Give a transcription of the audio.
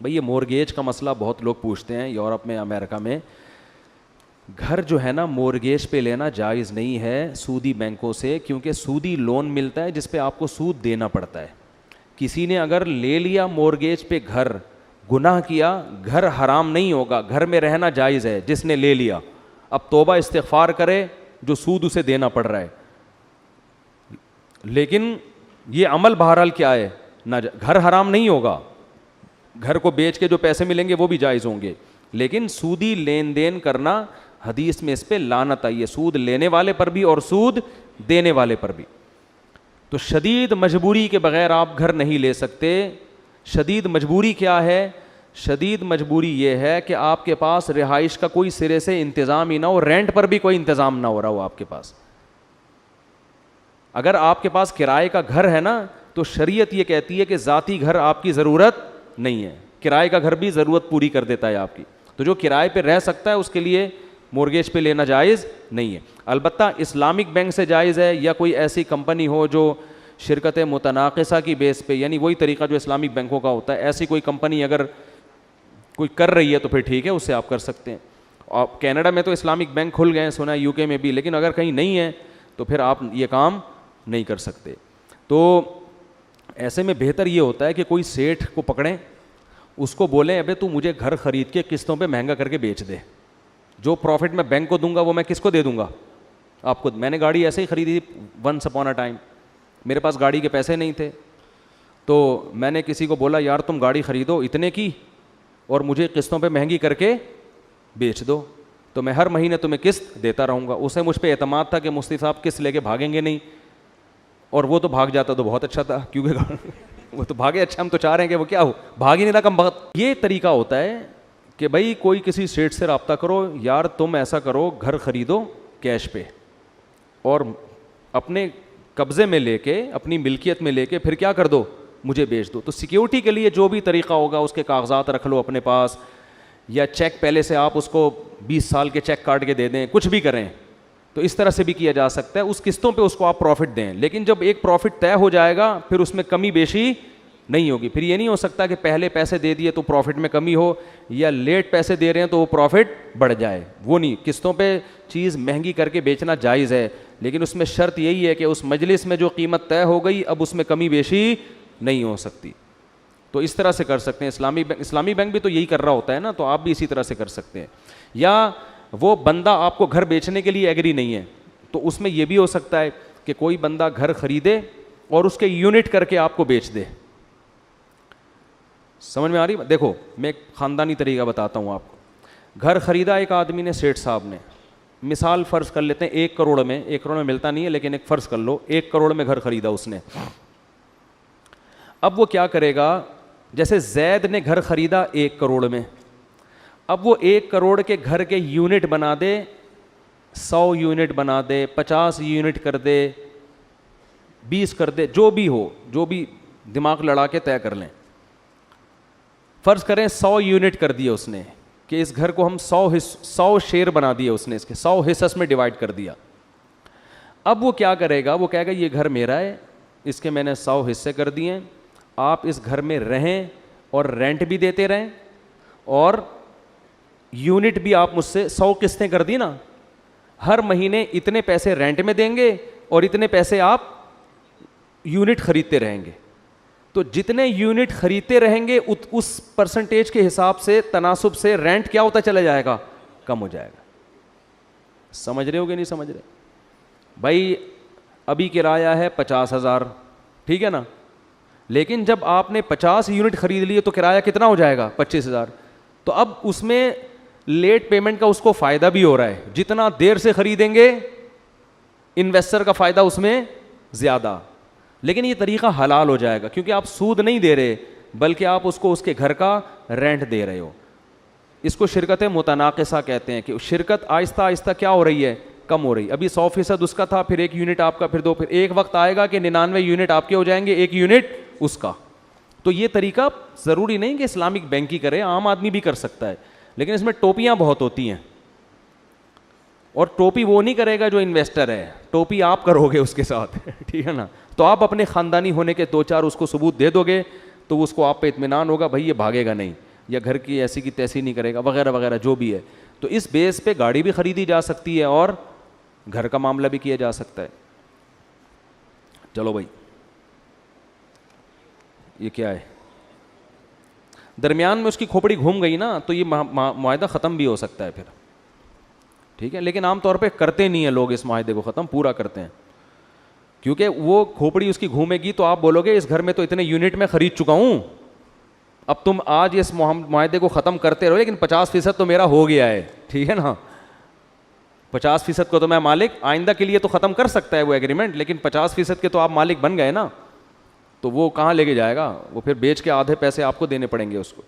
بھئی یہ مورگیج کا مسئلہ بہت لوگ پوچھتے ہیں یورپ میں, امریکہ میں. گھر جو ہے نا مورگیج پہ لینا جائز نہیں ہے سودی بینکوں سے, کیونکہ سودی لون ملتا ہے جس پہ آپ کو سود دینا پڑتا ہے. کسی نے اگر لے لیا مورگیج پہ گھر, گناہ کیا, گھر حرام نہیں ہوگا, گھر میں رہنا جائز ہے جس نے لے لیا. اب توبہ استغفار کرے جو سود اسے دینا پڑ رہا ہے. لیکن یہ عمل بہرحال کیا ہے, نہ گھر حرام نہیں ہوگا, گھر کو بیچ کے جو پیسے ملیں گے وہ بھی جائز ہوں گے, لیکن سودی لین دین کرنا حدیث میں اس پہ لعنت آئی ہے, سود لینے والے پر بھی اور سود دینے والے پر بھی. تو شدید مجبوری کے بغیر آپ گھر نہیں لے سکتے. شدید مجبوری کیا ہے؟ شدید مجبوری یہ ہے کہ آپ کے پاس رہائش کا کوئی سرے سے انتظام ہی نہ ہو, رینٹ پر بھی کوئی انتظام نہ ہو رہا ہو آپ کے پاس. اگر آپ کے پاس کرائے کا گھر ہے نا تو شریعت یہ کہتی ہے کہ ذاتی گھر آپ کی ضرورت نہیں ہے, کرائے کا گھر بھی ضرورت پوری کر دیتا ہے آپ کی. تو جو کرائے پہ رہ سکتا ہے اس کے لیے مورگیج پہ لینا جائز نہیں ہے. البتہ اسلامک بینک سے جائز ہے, یا کوئی ایسی کمپنی ہو جو شرکت متناقصہ کی بیس پہ, یعنی وہی طریقہ جو اسلامک بینکوں کا ہوتا ہے, ایسی کوئی کمپنی اگر کوئی کر رہی ہے تو پھر ٹھیک ہے, اس سے آپ کر سکتے ہیں. اور کینیڈا میں تو اسلامک بینک کھل گئے ہیں, سنا ہے UK میں بھی, لیکن اگر کہیں نہیں ہے تو پھر آپ یہ کام نہیں کر سکتے. تو ایسے میں بہتر یہ ہوتا ہے کہ کوئی سیٹھ کو پکڑیں, اس کو بولیں ابے تو مجھے گھر خرید کے قسطوں پہ مہنگا کر کے بیچ دے, جو پروفٹ میں بینک کو دوں گا وہ میں کس کو دے دوں گا؟ آپ کو. میں نے گاڑی ایسے ہی خریدی تھی ونس اپون اے ٹائم, میرے پاس گاڑی کے پیسے نہیں تھے, تو میں نے کسی کو بولا یار تم گاڑی خریدو اتنے کی اور مجھے قسطوں پہ مہنگی کر کے بیچ دو, تو میں ہر مہینے تمہیں قسط دیتا رہوں گا. اسے مجھ پہ اعتماد تھا کہ مفتی صاحب قسط لے کے بھاگیں گے نہیں, اور وہ تو بھاگ جاتا تو بہت اچھا تھا, کیونکہ وہ تو بھاگے, اچھا ہم تو چاہ رہے ہیں کہ وہ کیا ہو, بھاگ ہی نہیں تھا کم بخت. یہ طریقہ ہوتا ہے کہ بھائی کوئی کسی سیٹ سے رابطہ کرو, یار تم ایسا کرو گھر خریدو کیش پہ اور اپنے قبضے میں لے کے, اپنی ملکیت میں لے کے پھر کیا کر دو, مجھے بیچ دو. تو سیکیورٹی کے لیے جو بھی طریقہ ہوگا اس کے کاغذات رکھ لو اپنے پاس, یا چیک پہلے سے آپ اس کو 20 سال کے چیک کاٹ کے دے دیں, کچھ بھی کریں, تو اس طرح سے بھی کیا جا سکتا ہے. اس قسطوں پہ اس کو آپ پروفٹ دیں, لیکن جب ایک پروفٹ طے ہو جائے گا پھر اس میں کمی بیشی نہیں ہوگی. پھر یہ نہیں ہو سکتا کہ پہلے پیسے دے دیے تو پروفٹ میں کمی ہو, یا لیٹ پیسے دے رہے ہیں تو وہ پروفٹ بڑھ جائے. وہ نہیں, قسطوں پہ چیز مہنگی کر کے بیچنا جائز ہے, لیکن اس میں شرط یہی ہے کہ اس مجلس میں جو قیمت طے ہو گئی اب اس میں کمی بیشی نہیں ہو سکتی. تو اس طرح سے کر سکتے ہیں. اسلامی بینک بھی تو یہی کر رہا ہوتا ہے نا, تو آپ بھی اسی طرح سے کر سکتے ہیں. یا وہ بندہ آپ کو گھر بیچنے کے لیے ایگری نہیں ہے, تو اس میں یہ بھی ہو سکتا ہے کہ کوئی بندہ گھر خریدے اور اس کے یونٹ کر کے آپ کو بیچ دے. سمجھ میں آ رہی؟ دیکھو میں ایک خاندانی طریقہ بتاتا ہوں آپ کو. گھر خریدا ایک آدمی نے, سیٹھ صاحب نے, مثال فرض کر لیتے ہیں 1 کروڑ میں, 1 کروڑ میں ملتا نہیں ہے لیکن ایک فرض کر لو 1 کروڑ میں گھر خریدا اس نے. اب وہ کیا کرے گا, جیسے زید نے گھر خریدا 1 کروڑ میں, اب وہ 1 کروڑ کے گھر کے یونٹ بنا دے, 100 یونٹ بنا دے, 50 یونٹ کر دے, 20 کر دے, جو بھی ہو, جو بھی دماغ لڑا کے طے کر لیں. فرض کریں 100 یونٹ کر دیا اس نے, کہ اس گھر کو ہم 100 شیئر بنا دیے اس نے, اس کے 100 حصص میں ڈیوائڈ کر دیا. اب وہ کیا کرے گا, وہ کہے گا یہ گھر میرا ہے, اس کے میں نے 100 حصے کر دیے ہیں, آپ اس گھر میں رہیں اور رینٹ بھی دیتے رہیں, اور یونٹ بھی آپ مجھ سے 100 قسطیں کر دی نا, ہر مہینے اتنے پیسے رینٹ میں دیں گے اور اتنے پیسے آپ یونٹ خریدتے رہیں گے. تو جتنے یونٹ خریدتے رہیں گے اس پرسنٹیج کے حساب سے, تناسب سے رینٹ کیا ہوتا چلا جائے گا, کم ہو جائے گا. سمجھ رہے ہو کہ نہیں سمجھ رہے؟ بھائی ابھی کرایہ ہے 50,000, ٹھیک ہے نا, لیکن جب آپ نے 50 یونٹ خرید لیے تو کرایہ کتنا ہو جائے گا, 25,000. تو اب اس میں لیٹ پیمنٹ کا اس کو فائدہ بھی ہو رہا ہے, جتنا دیر سے خریدیں گے انویسٹر کا فائدہ اس میں زیادہ. لیکن یہ طریقہ حلال ہو جائے گا, کیونکہ آپ سود نہیں دے رہے بلکہ آپ اس کو اس کے گھر کا رینٹ دے رہے ہو. اس کو شرکت متناقصہ کہتے ہیں, کہ شرکت آہستہ آہستہ کیا ہو رہی ہے, کم ہو رہی. ابھی 100% اس کا تھا, پھر 1 یونٹ آپ کا, پھر 2, پھر ایک وقت آئے گا کہ 99 یونٹ آپ کے ہو جائیں گے, 1 یونٹ اس کا. تو یہ طریقہ ضروری نہیں کہ اسلامک بینک ہی کرے, عام آدمی بھی کر سکتا ہے, لیکن اس میں ٹوپیاں بہت ہوتی ہیں. اور ٹوپی وہ نہیں کرے گا جو انویسٹر ہے, ٹوپی آپ کرو گے اس کے ساتھ, ٹھیک ہے نا. تو آپ اپنے خاندانی ہونے کے 2-4 اس کو ثبوت دے دو گے تو اس کو آپ پہ اطمینان ہوگا, بھائی یہ بھاگے گا نہیں. یا گھر کی ایسی کی تیسی نہیں کرے گا وغیرہ وغیرہ جو بھی ہے. تو اس بیس پہ گاڑی بھی خریدی جا سکتی ہے اور گھر کا معاملہ بھی کیا جا سکتا ہے. چلو بھائی, یہ کیا ہے, درمیان میں اس کی کھوپڑی گھوم گئی نا تو یہ معاہدہ ختم بھی ہو سکتا ہے پھر, ٹھیک ہے. لیکن عام طور پہ کرتے نہیں ہیں لوگ اس معاہدے کو ختم, پورا کرتے ہیں, کیونکہ وہ کھوپڑی اس کی گھومے گی تو آپ بولو گے اس گھر میں تو اتنے یونٹ میں خرید چکا ہوں, اب تم آج اس معاہدے کو ختم کرتے رہو لیکن 50% تو میرا ہو گیا ہے, ٹھیک ہے نا, 50% کو تو میں مالک آئندہ کے لیے تو ختم کر سکتا ہے وہ ایگریمنٹ, لیکن 50% کے تو آپ مالک بن گئے نا, تو وہ کہاں لے کے جائے گا, وہ پھر بیچ کے آدھے پیسے آپ کو دینے پڑیں گے اس کو.